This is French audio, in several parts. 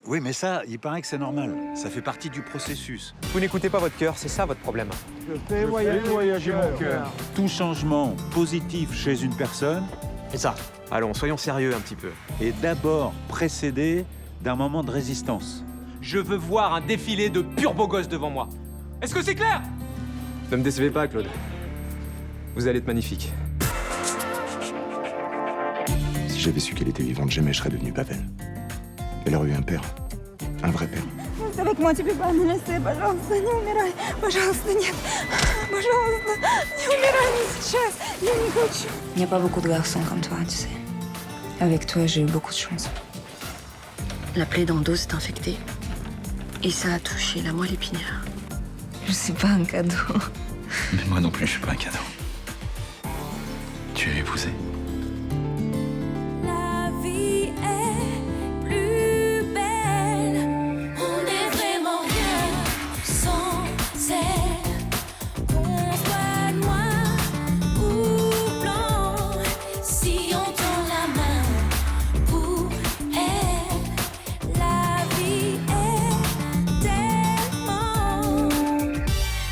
Oui, mais ça, il paraît que c'est normal. Ça fait partie du processus. Vous n'écoutez pas votre cœur, c'est ça votre problème. Je fais voyager mon cœur. Tout changement positif chez une personne Et ça, allons, soyons sérieux un petit peu. est d'abord précédé d'un moment de résistance. Je veux voir un défilé de purs beaux gosses devant moi. Est-ce que c'est clair? Ne me décevez pas, Claude. Vous allez être magnifique. Si j'avais su qu'elle était vivante, jamais je serais devenu Pavel. Elle aurait eu un père. Un vrai père. Avec moi, tu peux pas me laisser, пожалуйста, не умирай. Пожалуйста, нет. Пожалуйста, не умирай не сейчас. Я не хочу. Il n'y a pas beaucoup de garçons comme toi, tu sais. Avec toi, j'ai eu beaucoup de chance. La plaie d'Endo s'est infectée. Et ça a touché la moelle épinière. Je suis pas un cadeau. Mais moi non plus, je suis pas un cadeau. Tu es épousé. La vie est plus belle. On n'est vraiment rien sans elle. Qu'on soit noir ou blanc, si on tend la main pour elle, la vie est tellement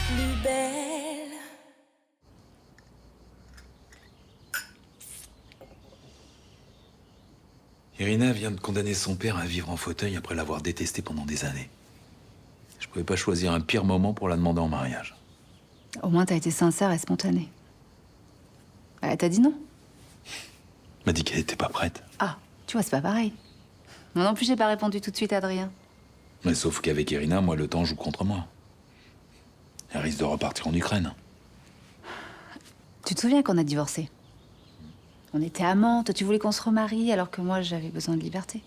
plus belle. Irina vient de condamner son père à vivre en fauteuil après l'avoir détesté pendant des années. Je pouvais pas choisir un pire moment pour la demander en mariage. Au moins, t'as été sincère et spontané. Elle t'a dit non. Elle m'a dit qu'elle était pas prête. Ah, tu vois, c'est pas pareil. Moi non plus, j'ai pas répondu tout de suite à Adrien. Mais sauf qu'avec Irina, moi, le temps joue contre moi. Elle risque de repartir en Ukraine. Tu te souviens qu'on a divorcé? On était amants, toi tu voulais qu'on se remarie alors que moi j'avais besoin de liberté.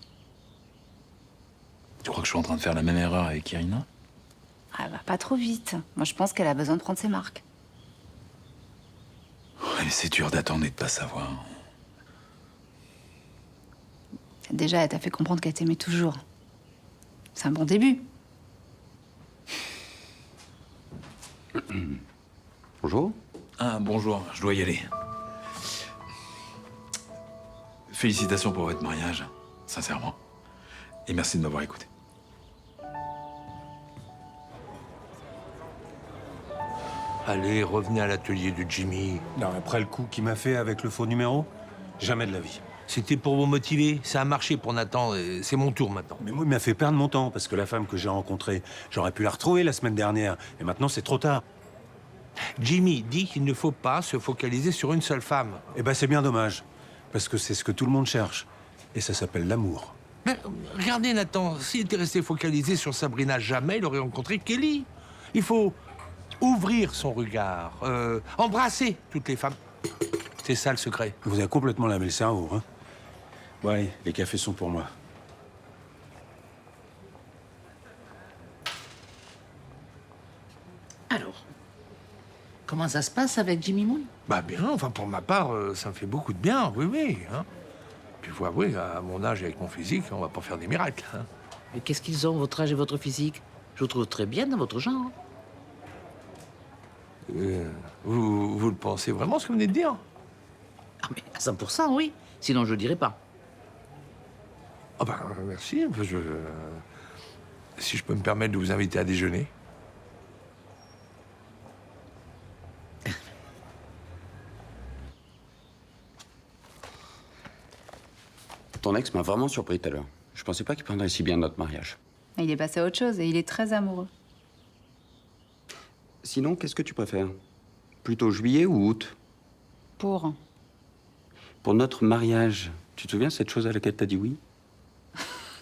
Tu crois que je suis en train de faire la même erreur avec Irina? Ah bah pas trop vite. Moi je pense qu'elle a besoin de prendre ses marques. Ouais, mais c'est dur d'attendre et de pas savoir. Déjà, elle t'a fait comprendre qu'elle t'aimait toujours. C'est un bon début. Bonjour. Ah, bonjour, je dois y aller. Félicitations pour votre mariage, sincèrement. Et merci de m'avoir écouté. Allez, revenez à l'atelier de Jimmy. Non, après le coup qu'il m'a fait avec le faux numéro, jamais de la vie. C'était pour vous motiver. Ça a marché pour Nathan. Et c'est mon tour maintenant. Mais moi, il m'a fait perdre mon temps, parce que la femme que j'ai rencontrée, j'aurais pu la retrouver la semaine dernière. Et maintenant, c'est trop tard. Jimmy dit qu'il ne faut pas se focaliser sur une seule femme. Eh ben, c'est bien dommage. Parce que c'est ce que tout le monde cherche. Et ça s'appelle l'amour. Mais regardez, Nathan, s'il était resté focalisé sur Sabrina, jamais il aurait rencontré Kelly. Il faut ouvrir son regard, embrasser toutes les femmes. C'est ça le secret. Vous avez complètement lavé le cerveau, hein. Bon, allez, les cafés sont pour moi. Alors, comment ça se passe avec Jimmy Moon? Bah bien, enfin pour ma part, ça me fait beaucoup de bien, oui, oui. Hein. Puis faut avouer, à mon âge et avec mon physique, on va pas faire des miracles. Hein. Mais qu'est-ce qu'ils ont, votre âge et votre physique? Je vous trouve très bien dans votre genre. Vous le pensez vraiment, ce que vous venez de dire? Ah mais à 100%, oui. Sinon, je le dirais pas. Ah ben, merci. Si je peux me permettre de vous inviter à déjeuner. Ton ex m'a vraiment surpris tout à l'heure. Je pensais pas qu'il prendrait si bien notre mariage. Il est passé à autre chose et il est très amoureux. Sinon, qu'est-ce que tu préfères? Plutôt juillet ou août? Pour. Pour notre mariage, tu te souviens de cette chose à laquelle t'as dit oui?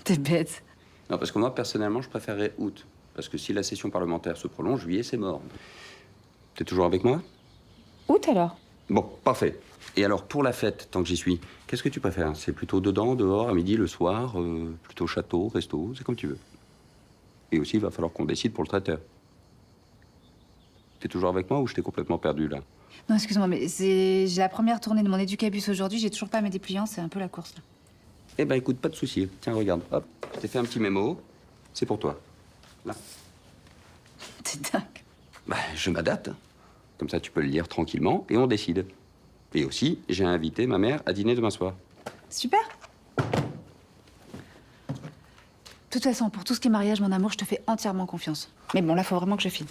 T'es bête. Non, parce que moi, personnellement, je préférerais août. Parce que si la session parlementaire se prolonge, juillet, c'est mort. T'es toujours avec moi? Août alors? Bon, parfait. Et alors, pour la fête, tant que j'y suis, qu'est-ce que tu préfères? C'est plutôt dedans, dehors, à midi, le soir, plutôt château, resto, c'est comme tu veux. Et aussi, il va falloir qu'on décide pour le traiteur. T'es toujours avec moi ou je t'ai complètement perdu, là? Non, excuse-moi, mais j'ai la première tournée de mon éducabus aujourd'hui, j'ai toujours pas mes dépliants, c'est un peu la course là. Eh ben, écoute, pas de souci. Tiens, regarde, hop, je t'ai fait un petit mémo. C'est pour toi. Là. T'es dingue. Bah, je m'adapte. Comme ça, tu peux le lire tranquillement et on décide. Et aussi, j'ai invité ma mère à dîner demain soir. Super. De toute façon, pour tout ce qui est mariage, mon amour, je te fais entièrement confiance. Mais bon, là, faut vraiment que je file.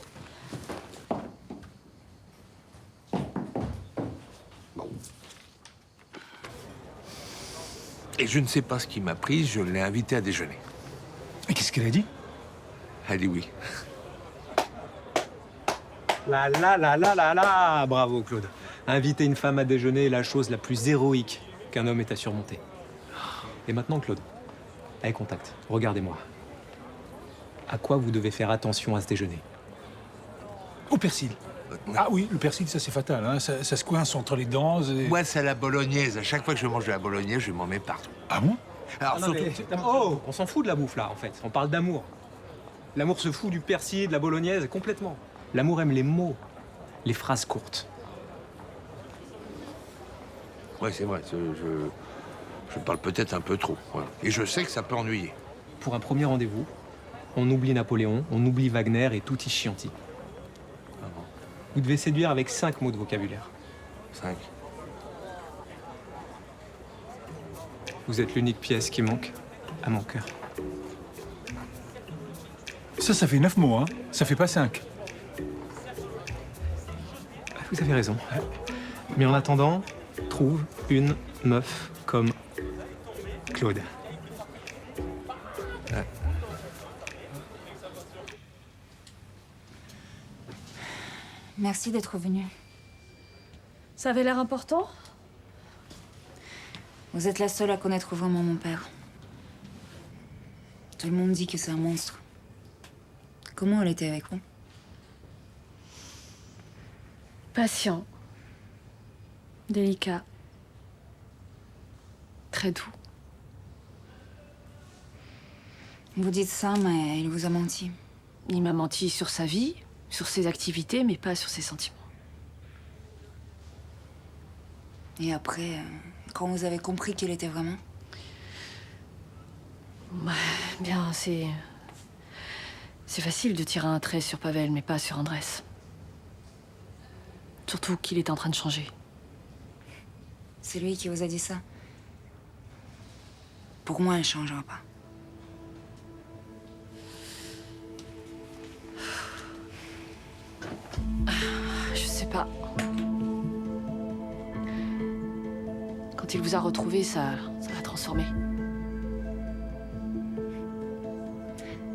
Et je ne sais pas ce qui m'a prise, je l'ai invitée à déjeuner. Et qu'est-ce qu'elle a dit? Elle dit oui. Là, bravo Claude. Inviter une femme à déjeuner est la chose la plus héroïque qu'un homme ait à surmonter. Et maintenant Claude, avec contact, regardez-moi. À quoi vous devez faire attention à ce déjeuner? Au persil. Ah oui, le persil, ça c'est fatal, hein. Ça se coince entre les dents. Et... Moi, c'est la bolognaise. À chaque fois que je mange de la bolognaise, je m'en mets partout. Ah bon? Alors, Ah non, surtout... mais- Oh, on s'en fout de la bouffe là en fait, on parle d'amour. L'amour se fout du persil, de la bolognaise, complètement. L'amour aime les mots, les phrases courtes. Ouais, c'est vrai. Je parle peut-être un peu trop. Voilà. Et je sais que ça peut ennuyer. Pour un premier rendez-vous, on oublie Napoléon, on oublie Wagner et tutti chianti. Vous devez séduire avec 5 mots de vocabulaire. 5. Vous êtes l'unique pièce qui manque à mon cœur. Ça fait 9 mots, hein. Ça fait pas 5. Vous avez raison. Mais en attendant, trouve une meuf comme Claude. Merci d'être venu. Ça avait l'air important? Vous êtes la seule à connaître vraiment mon père. Tout le monde dit que c'est un monstre. Comment elle était avec vous? Patient. Délicat. Très doux. Vous dites ça, mais il vous a menti. Il m'a menti sur sa vie, sur ses activités, mais pas sur ses sentiments. Et après, quand vous avez compris qu'il était vraiment? Ouais, bien, c'est facile de tirer un trait sur Pavel, mais pas sur Andrés. Surtout qu'il est en train de changer. C'est lui qui vous a dit ça? Pour moi, elle changera pas. Je sais pas. Quand il vous a retrouvé, ça l'a transformé.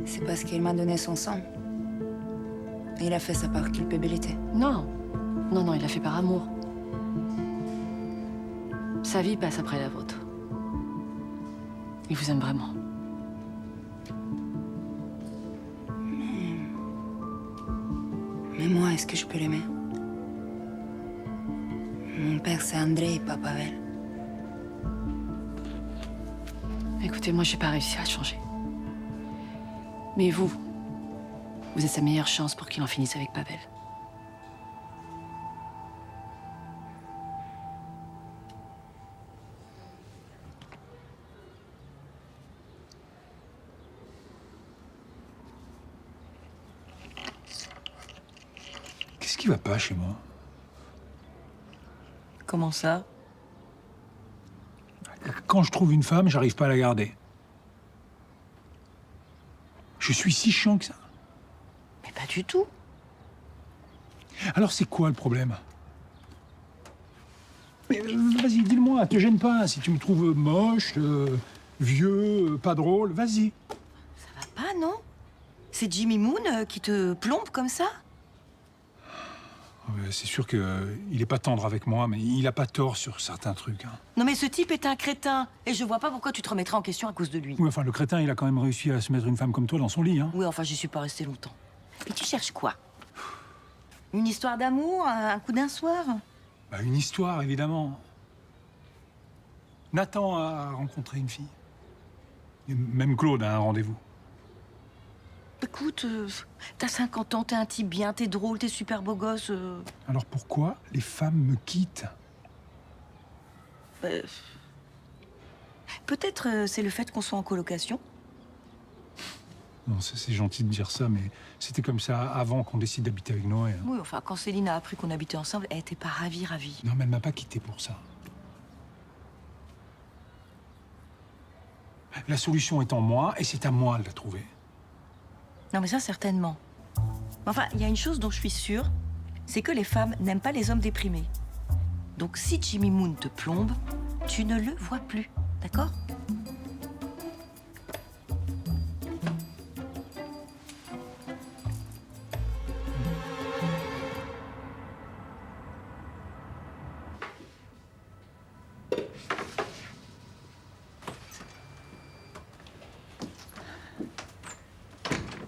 C'est parce qu'il m'a donné son sang. Et il a fait ça par culpabilité. Non. Non, il a fait par amour. Sa vie passe après la vôtre. Il vous aime vraiment. Mais moi, est-ce que je peux l'aimer? Mon père, c'est André et pas Pavel. Écoutez, moi, j'ai pas réussi à le changer. Mais vous êtes sa meilleure chance pour qu'il en finisse avec Pavel. Qu'est-ce qui va pas chez moi? Comment ça? Quand je trouve une femme, j'arrive pas à la garder. Je suis si chiant que ça. Mais pas du tout. Alors c'est quoi le problème? Mais vas-y, dis-le-moi, te gêne pas. Si tu me trouves moche, vieux, pas drôle, vas-y. Ça va pas, non? C'est Jimmy Moon qui te plombe comme ça? C'est sûr qu'il est pas tendre avec moi, mais il a pas tort sur certains trucs. Hein. Non mais ce type est un crétin. Et je vois pas pourquoi tu te remettrais en question à cause de lui. Oui, enfin, le crétin, il a quand même réussi à se mettre une femme comme toi dans son lit. Hein. Oui, enfin, j'y suis pas restée longtemps. Mais tu cherches quoi? Une histoire d'amour? Un coup d'un soir? Bah, une histoire, évidemment. Nathan a rencontré une fille. Et même Claude a un rendez-vous. Écoute, t'as 50 ans, t'es un type bien, t'es drôle, t'es super beau gosse. Alors pourquoi les femmes me quittent? Peut-être c'est le fait qu'on soit en colocation. Non, c'est gentil de dire ça, mais c'était comme ça avant qu'on décide d'habiter avec Noé. Hein. Oui, enfin, quand Céline a appris qu'on habitait ensemble, elle était pas ravie. Non, mais elle m'a pas quitté pour ça. La solution est en moi et c'est à moi de la trouver. Non, mais ça, certainement. Enfin, il y a une chose dont je suis sûre, c'est que les femmes n'aiment pas les hommes déprimés. Donc si Jimmy Moon te plombe, tu ne le vois plus, d'accord?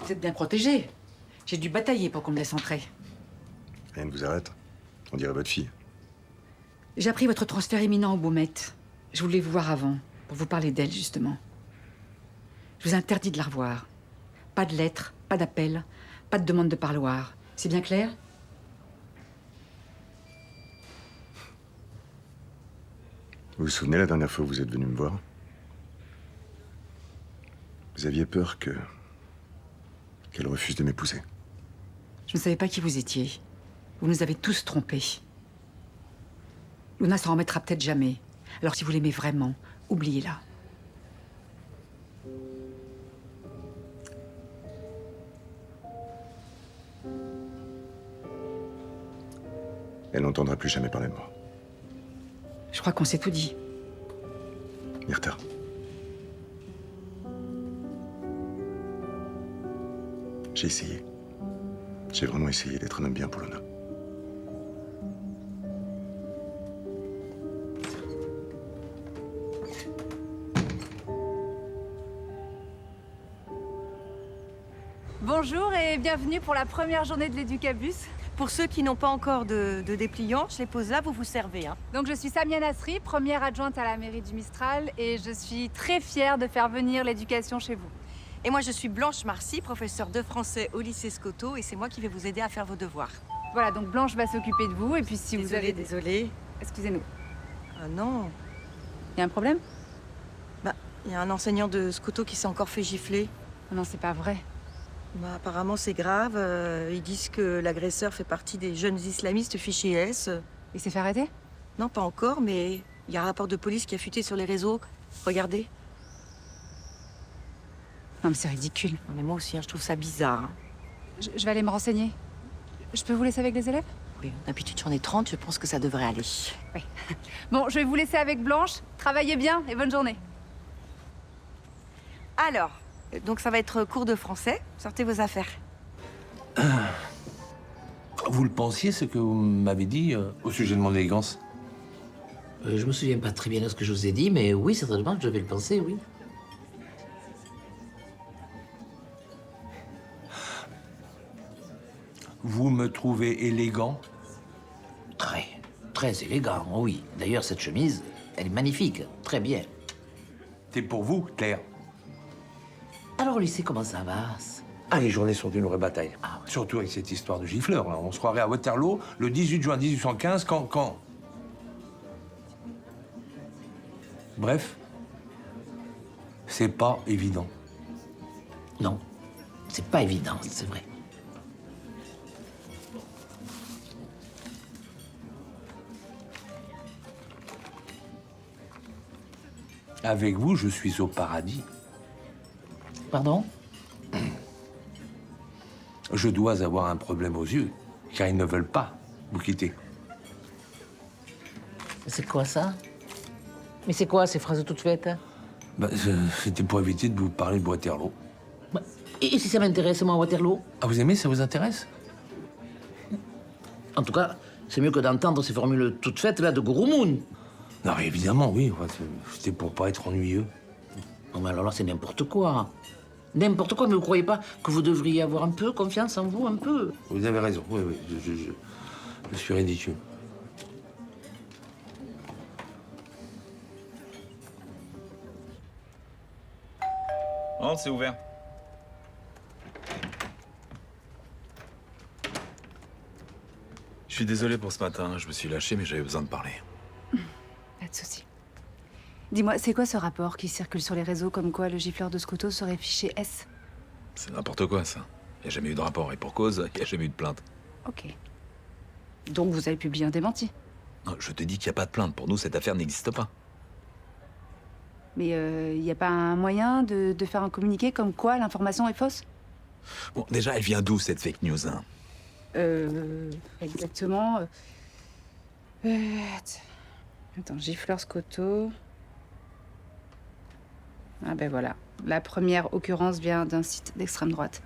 Vous êtes bien protégé. J'ai dû batailler pour qu'on me laisse entrer. Rien ne vous arrête. On dirait votre fille. J'ai appris votre transfert imminent au Baumette. Je voulais vous voir avant, pour vous parler d'elle, justement. Je vous interdis de la revoir. Pas de lettres, pas d'appel, pas de demande de parloir. C'est bien clair? Vous vous souvenez la dernière fois où vous êtes venu me voir? Vous aviez peur qu'elle refuse de m'épouser. Je ne savais pas qui vous étiez. Vous nous avez tous trompés. Luna s'en remettra peut-être jamais. Alors si vous l'aimez vraiment, oubliez-la. Elle n'entendra plus jamais parler de moi. Je crois qu'on s'est tout dit. Myrtha. J'ai essayé. J'ai vraiment essayé d'être un homme bien pour Luna. Bonjour et bienvenue pour la première journée de l'Éducabus. Pour ceux qui n'ont pas encore de dépliants, je les pose là, vous vous servez. Hein. Donc je suis Samia Nasri, première adjointe à la mairie du Mistral et je suis très fière de faire venir l'éducation chez vous. Et moi, je suis Blanche Marcy, professeure de français au lycée Scotto, et c'est moi qui vais vous aider à faire vos devoirs. Voilà, donc Blanche va s'occuper de vous et puis si vous avez... Désolée. Excusez-nous. Ah non. Il y a un problème? Bah, il y a un enseignant de Scotto qui s'est encore fait gifler. Non, c'est pas vrai. Bah, apparemment, c'est grave. Ils disent que l'agresseur fait partie des jeunes islamistes fichés S. Il s'est fait arrêter? Non, pas encore, mais il y a un rapport de police qui a fuité sur les réseaux. Regardez. Non, mais c'est ridicule. Non, mais moi aussi, hein, je trouve ça bizarre. Hein. Je vais aller me renseigner. Je peux vous laisser avec les élèves? Oui, d'habitude, j'en ai 30, je pense que ça devrait aller. Oui. Bon, je vais vous laisser avec Blanche. Travaillez bien et bonne journée. Alors, donc ça va être cours de français. Sortez vos affaires. Vous le pensiez, ce que vous m'avez dit au sujet de mon élégance? Je me souviens pas très bien de ce que je vous ai dit, mais oui, certainement que je vais le penser, oui. Vous me trouvez élégant? Très, très élégant, oui. D'ailleurs, cette chemise, elle est magnifique, très bien. C'est pour vous, Claire. Alors, au lycée, comment ça va? Ah, les journées sont une vraie bataille. Ah, ouais. Surtout avec cette histoire de gifleur. Là. On se croirait à Waterloo le 18 juin 1815 quand... Bref, c'est pas évident. Non, c'est pas évident, c'est vrai. Avec vous, je suis au paradis. Pardon? Je dois avoir un problème aux yeux, car ils ne veulent pas vous quitter. C'est quoi ça? Mais c'est quoi ces phrases toutes faites? Bah, c'était pour éviter de vous parler de Waterloo. Bah, et si ça m'intéresse, moi, Waterloo? Ah, vous aimez? Ça vous intéresse? En tout cas, c'est mieux que d'entendre ces formules toutes faites, là, de Guru Moon. Non, mais évidemment, oui. C'était pour pas être ennuyeux. Non, mais alors là, c'est n'importe quoi. N'importe quoi, mais vous croyez pas que vous devriez avoir un peu confiance en vous, un peu? Vous avez raison, oui, oui. Je suis ridicule. Rentre, c'est ouvert. Je suis désolé pour ce matin, je me suis lâché, mais j'avais besoin de parler. Pas de souci. Dis-moi, c'est quoi ce rapport qui circule sur les réseaux comme quoi le gifleur de Scotto serait fiché S? C'est n'importe quoi, ça. Il n'y a jamais eu de rapport, et pour cause, il n'y a jamais eu de plainte. Ok. Donc vous avez publié un démenti? Non, je te dis qu'il n'y a pas de plainte. Pour nous, cette affaire n'existe pas. Mais il n'y a pas un moyen de faire un communiqué comme quoi l'information est fausse? Bon, déjà, elle vient d'où, cette fake news, hein? Exactement. Attends, Gifleur Scoto. Ah ben voilà. La première occurrence vient d'un site d'extrême droite.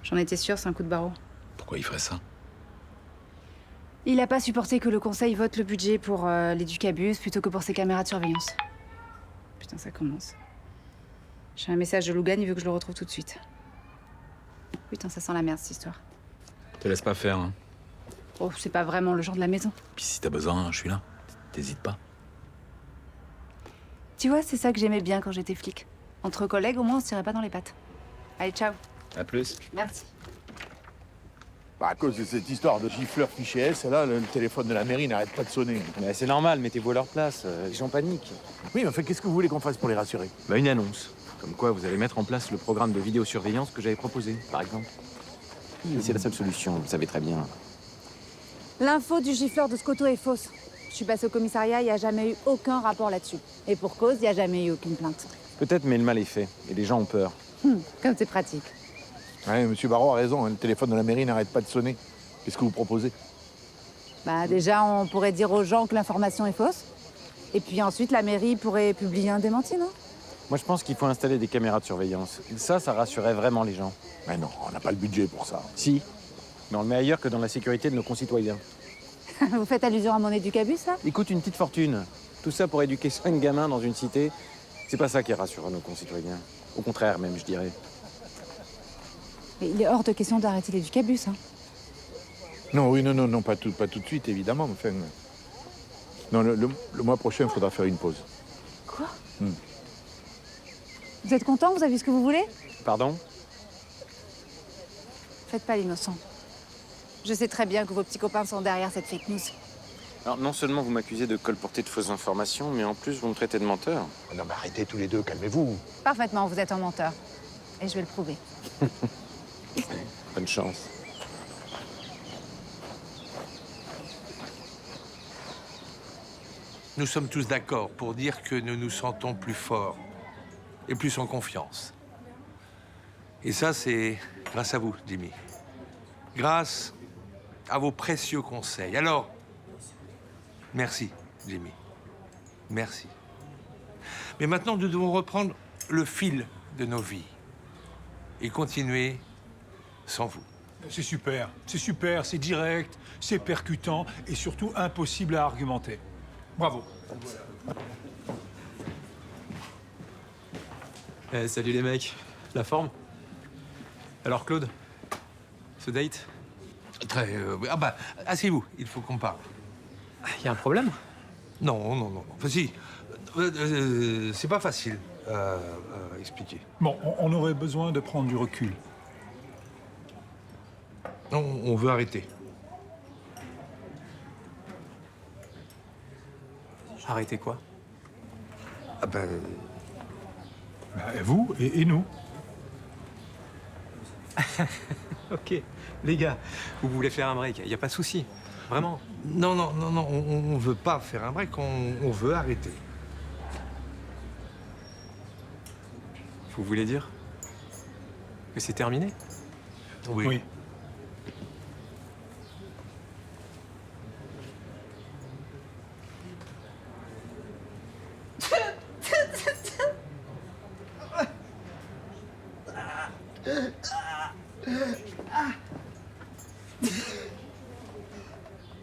J'en étais sûre, c'est un coup de barreau. Pourquoi il ferait ça? Il n'a pas supporté que le conseil vote le budget pour l'éducabus plutôt que pour ses caméras de surveillance. Putain, ça commence. J'ai un message de Lougan, il veut que je le retrouve tout de suite. Putain, ça sent la merde, cette histoire. Te laisse pas faire, hein. Oh, c'est pas vraiment le genre de la maison. Puis si t'as besoin, je suis là. T'hésites pas. Tu vois, c'est ça que j'aimais bien quand j'étais flic. Entre collègues, au moins, on se tirait pas dans les pattes. Allez, ciao. À plus. Merci. À cause de cette histoire de gifleur fiché S, là, le téléphone de la mairie n'arrête pas de sonner. Mais c'est normal, mettez-vous à leur place. Les gens paniquent. Oui, mais enfin, qu'est-ce que vous voulez qu'on fasse pour les rassurer? Bah, une annonce. Comme quoi, vous allez mettre en place le programme de vidéosurveillance que j'avais proposé, par exemple. Et c'est la seule solution, vous le savez très bien. L'info du gifleur de Scoto est fausse. Je suis passée au commissariat, il n'y a jamais eu aucun rapport là-dessus. Et pour cause, il n'y a jamais eu aucune plainte. Peut-être, mais le mal est fait. Et les gens ont peur. Comme c'est pratique. Ouais, monsieur Barrault a raison, hein, le téléphone de la mairie n'arrête pas de sonner. Qu'est-ce que vous proposez? Bah déjà, on pourrait dire aux gens que l'information est fausse. Et puis ensuite, la mairie pourrait publier un démenti, non? Moi, je pense qu'il faut installer des caméras de surveillance. Ça rassurerait vraiment les gens. Mais non, on n'a pas le budget pour ça. Si. Mais on le met ailleurs que dans la sécurité de nos concitoyens. Vous faites allusion à mon éducabus, là? Il coûte une petite fortune. Tout ça pour éduquer 5 gamins dans une cité, c'est pas ça qui rassure nos concitoyens. Au contraire, même, je dirais. Mais il est hors de question d'arrêter l'éducabus, hein. Non, oui, non, pas tout de suite, évidemment. Enfin, non, le mois prochain, il faudra faire une pause. Quoi? Vous êtes content? Vous avez ce que vous voulez? Pardon? Faites pas l'innocent. Je sais très bien que vos petits copains sont derrière cette fake news. Alors, non seulement vous m'accusez de colporter de fausses informations, mais en plus, vous me traitez de menteur. Non, mais arrêtez tous les deux, calmez-vous. Parfaitement, vous êtes un menteur. Et je vais le prouver. Bonne chance. Nous sommes tous d'accord pour dire que nous nous sentons plus forts et plus en confiance. Et ça, c'est grâce à vous, Jimmy. Grâce à vos précieux conseils. Alors, merci, Jimmy. Merci. Mais maintenant, nous devons reprendre le fil de nos vies et continuer sans vous. C'est super, c'est direct, c'est percutant et surtout impossible à argumenter. Bravo. Salut les mecs. La forme? Alors Claude, ce date? Très... ah bah, asseyez-vous, il faut qu'on parle. Y a un problème? Non. Enfin si, c'est pas facile à expliquer. Bon, on aurait besoin de prendre du recul. Non, on veut arrêter. Arrêter quoi? Ah ben... Vous et nous. Ok. Les gars, vous voulez faire un break, y a pas de souci. Vraiment. Non, on veut pas faire un break, on veut arrêter. Vous voulez dire que c'est terminé? Oui.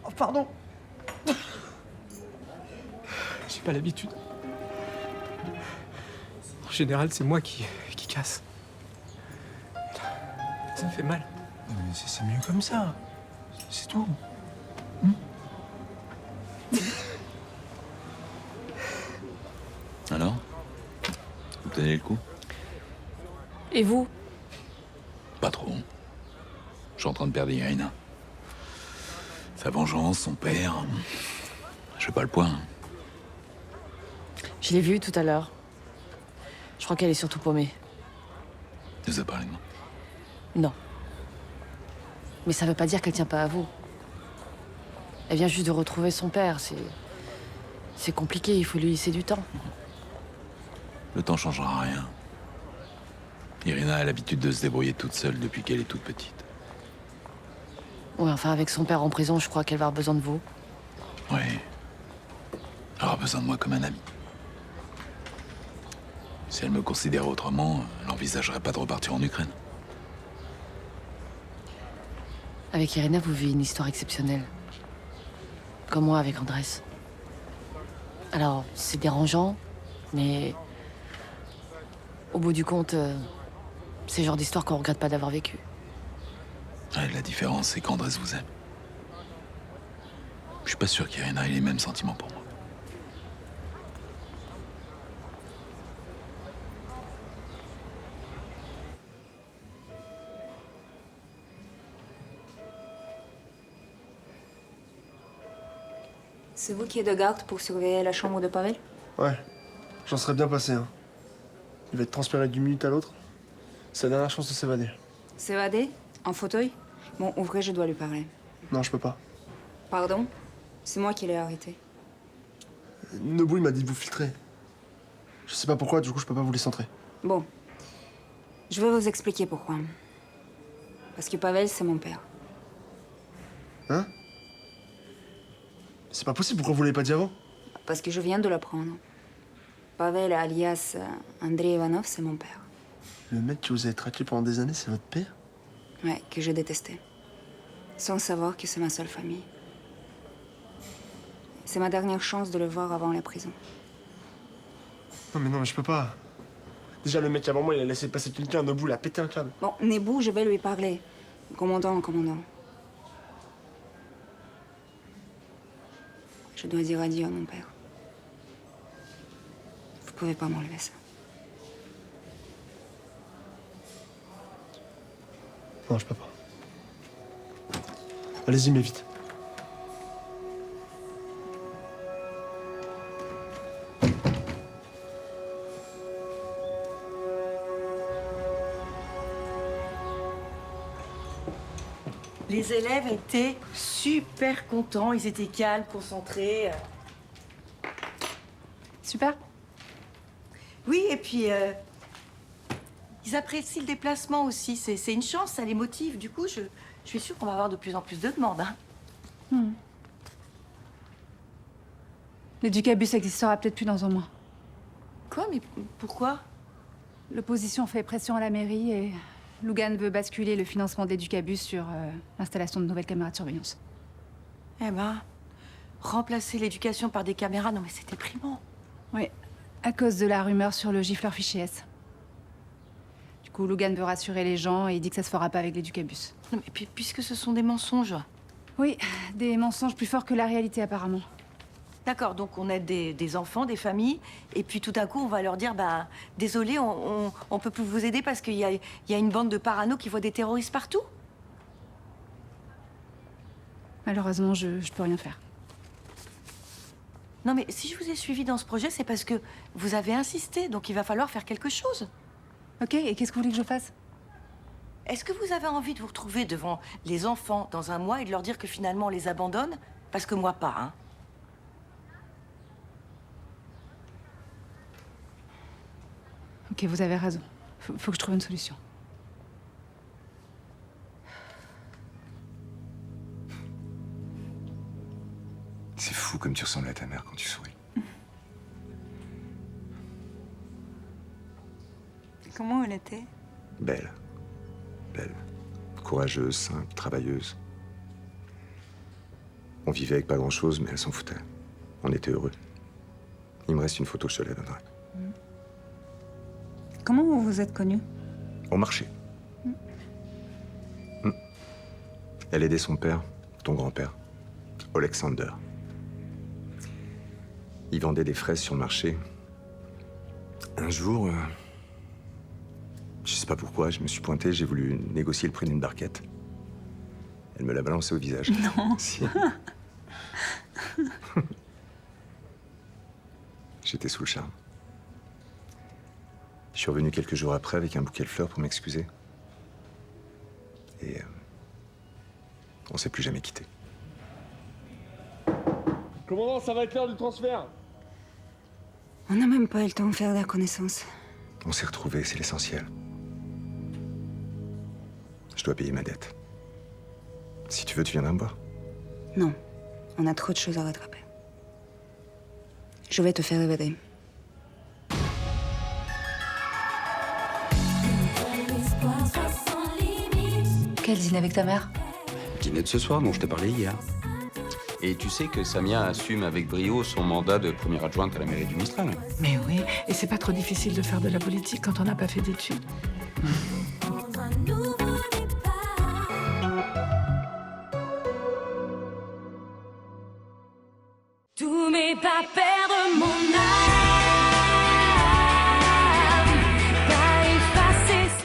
Oh, pardon. J'ai pas l'habitude. En général, c'est moi qui casse. Ça me fait mal. Mais c'est mieux comme ça. C'est tout. Alors? Vous tenez le coup? Et vous? Pas trop. Je suis en train de perdre Irina. Sa vengeance, son père... Je fais pas le poids. Je l'ai vue tout à l'heure. Je crois qu'elle est surtout paumée. Tu nous as parlé de moi? Non. Mais ça veut pas dire qu'elle tient pas à vous. Elle vient juste de retrouver son père. C'est compliqué, il faut lui laisser du temps. Le temps changera rien. Irina a l'habitude de se débrouiller toute seule depuis qu'elle est toute petite. Ouais, enfin, avec son père en prison, je crois qu'elle va avoir besoin de vous. Oui. Elle aura besoin de moi comme un ami. Si elle me considérait autrement, elle n'envisagerait pas de repartir en Ukraine. Avec Irina, vous vivez une histoire exceptionnelle. Comme moi avec Andrés. Alors, c'est dérangeant, mais... Au bout du compte, c'est le genre d'histoire qu'on regrette pas d'avoir vécu. Ouais, la différence, c'est qu'Andrés vous aime. Je suis pas sûr qu'Irina ait les mêmes sentiments pour moi. C'est vous qui êtes de garde pour surveiller la chambre de Pavel? Ouais, j'en serais bien passé. Hein. Il va être transféré d'une minute à l'autre. C'est la dernière chance de s'évader. S'évader? En fauteuil? Bon, ouvrez, je dois lui parler. Non, je peux pas. Pardon? C'est moi qui l'ai arrêté. Nobu, il m'a dit de vous filtrer. Je sais pas pourquoi, du coup, je peux pas vous laisser entrer. Bon. Je vais vous expliquer pourquoi. Parce que Pavel, c'est mon père. Hein? C'est pas possible, pourquoi vous l'avez pas dit avant? Parce que je viens de l'apprendre. Pavel, alias Andrei Ivanov, c'est mon père. Le mec que vous avez traqué pendant des années, c'est votre père? Ouais, que je détestais. Sans savoir que c'est ma seule famille. C'est ma dernière chance de le voir avant la prison. Non, mais je peux pas. Déjà, le mec avant moi, il a laissé passer quelqu'un, Nobu, il a pété un câble. Bon, Nebou, je vais lui parler. Commandant. Je dois dire adieu à mon père. Vous pouvez pas m'enlever ça. Non, je peux pas. Allez-y, mais vite. Les élèves étaient super contents, ils étaient calmes, concentrés. Super. Oui, et puis ils apprécient le déplacement aussi. C'est une chance, ça les motive. Du coup, je suis sûre qu'on va avoir de plus en plus de demandes. Hein. L'éducabus existera peut-être plus dans un mois. Quoi? Mais pourquoi? L'opposition fait pression à la mairie et Lougan veut basculer le financement de l'éducabus sur l'installation de nouvelles caméras de surveillance. Eh ben, remplacer l'éducation par des caméras, non mais c'est déprimant. Oui, à cause de la rumeur sur le gifleur fichier S. Du coup, Lougan veut rassurer les gens et il dit que ça se fera pas avec l'éducabus. Non mais puisque ce sont des mensonges. Oui, des mensonges plus forts que la réalité apparemment. D'accord, donc on aide des enfants, des familles, et puis tout à coup on va leur dire, bah désolé, on peut plus vous aider parce qu'il y a une bande de parano qui voit des terroristes partout. Malheureusement, je peux rien faire. Non mais si je vous ai suivi dans ce projet, c'est parce que vous avez insisté, donc il va falloir faire quelque chose. Ok, et qu'est-ce que vous voulez que je fasse? Est-ce que vous avez envie de vous retrouver devant les enfants dans un mois et de leur dire que finalement on les abandonne? Parce que moi pas, hein. Ok, vous avez raison. Faut que je trouve une solution. C'est fou comme tu ressembles à ta mère quand tu souris. Comment elle était? Belle. Belle. Courageuse, simple, travailleuse. On vivait avec pas grand-chose, mais elle s'en foutait. On était heureux. Il me reste une photo, je te la donnerai. Comment vous vous êtes connus? Au marché. Elle aidait son père, ton grand-père, Alexander. Il vendait des fraises sur le marché. Un jour, je sais pas pourquoi, je me suis pointé, j'ai voulu négocier le prix d'une barquette. Elle me l'a balancé au visage. Non. Si. J'étais sous le charme. Je suis revenu quelques jours après avec un bouquet de fleurs pour m'excuser. Et on s'est plus jamais quittés. Commandant, ça va être l'heure du transfert. On n'a même pas eu le temps de faire la connaissance. On s'est retrouvés, c'est l'essentiel. Je dois payer ma dette. Si tu veux, tu viendras me voir. Non, on a trop de choses à rattraper. Je vais te faire révéler. Quel dîner avec ta mère? Dîner de ce soir dont je t'ai parlé hier. Et tu sais que Samia assume avec brio son mandat de première adjointe à la mairie du Mistral. Mais oui, et c'est pas trop difficile de faire de la politique quand on n'a pas fait d'études. Tous mes pas perdre mon